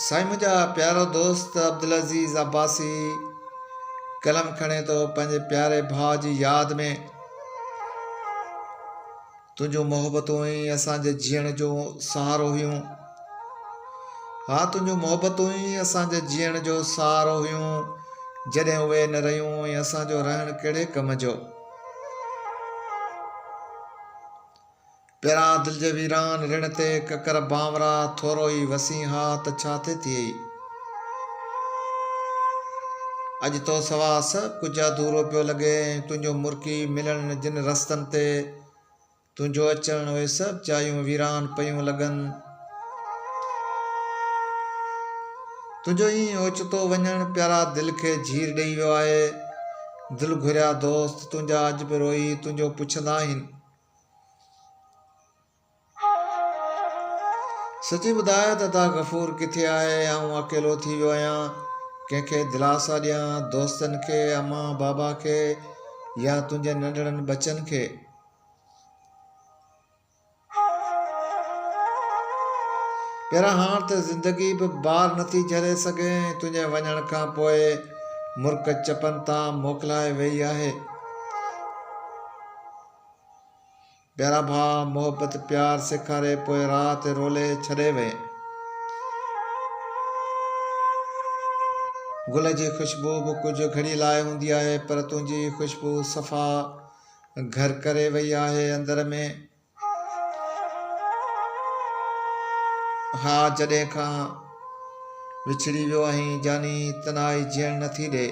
साईं मुंहिंजा प्यारो दोस्त अब्दुल अज़ीज़ अब्बासी कलम खणे थो पंहिंजे प्यारे भाउ जी यादि में। तुंहिंजूं मोहबतूं ई असांजे जीअण जो सहारो हुयूं। हा, तुंहिंजूं मोहबतूं ई असांजे जीअण जो सहारो हुयूं। जॾहिं उहे न रहियूं ऐं असांजो रहणु कहिड़े कम जो। पहिरां दिलि जे वीरान रिण ते ककर बांवरा थोरो ई वसी हा त छा थिए थी। अॼु तो सवा सभु कुझु अधूरो पियो लॻे। तुंहिंजो मुर्की मिलण जिन रस्तनि ते तुंहिंजो अचणु उहे सभु चाहियूं वीरान पियूं लॻनि। तुंहिंजो ई ओचितो वञणु प्यारा दिलि खे झीर ॾेई वियो आहे। दिलि घुरिया दोस्त तुंहिंजा अॼु बि रोई तुंहिंजो पुछंदा आहिनि। सची ॿुधाए त ता गफ़ूर किथे आहे। आऊं अकेलो थी वियो आहियां। कंहिंखे दिलासा ॾियां, दोस्तनि खे, अम्मा बाबा खे या तुंहिंजे नंढड़नि बचनि खे। पहिरां हाणे त ज़िंदगी बि बार नथी झले सघे। तुंहिंजे वञण खां पोइ मुर्क चपनि तां मोकिलाए वेई आहे। प्यारा भाउ मोहबत प्यार सेखारे पोइ राति रोले छॾे वे। गुल जी ख़ुशबू बि कुझु घड़ी लाइ हूंदी आहे, पर तुंहिंजी ख़ुशबू सफ़ा घर करे वई आहे अंदर में। हा, जॾहिं खां विछड़ी वियो आहीं जानी तनाई जीअण नथी ॾे।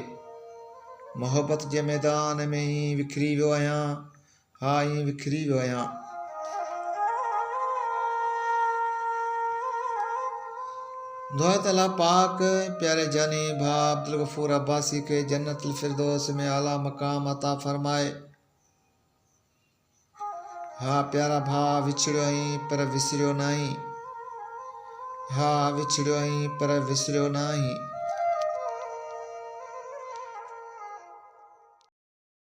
मोहबत जे मैदान में ई विखरी वियो आहियां। हा, ई विखरी वियो आहियां। दुआ त अल्लाह पाक प्यारे जानी भाउ अब्दुल गफ़ूर अब्बासी के जन्नतुल फिरदौस में आला मक़ाम अता फरमाए। हा प्यारा भाउ, विछड़ियो आहीं पर विसरियो न आहीं। हा, विछड़ियो आहीं पर विसरियो न आहीं।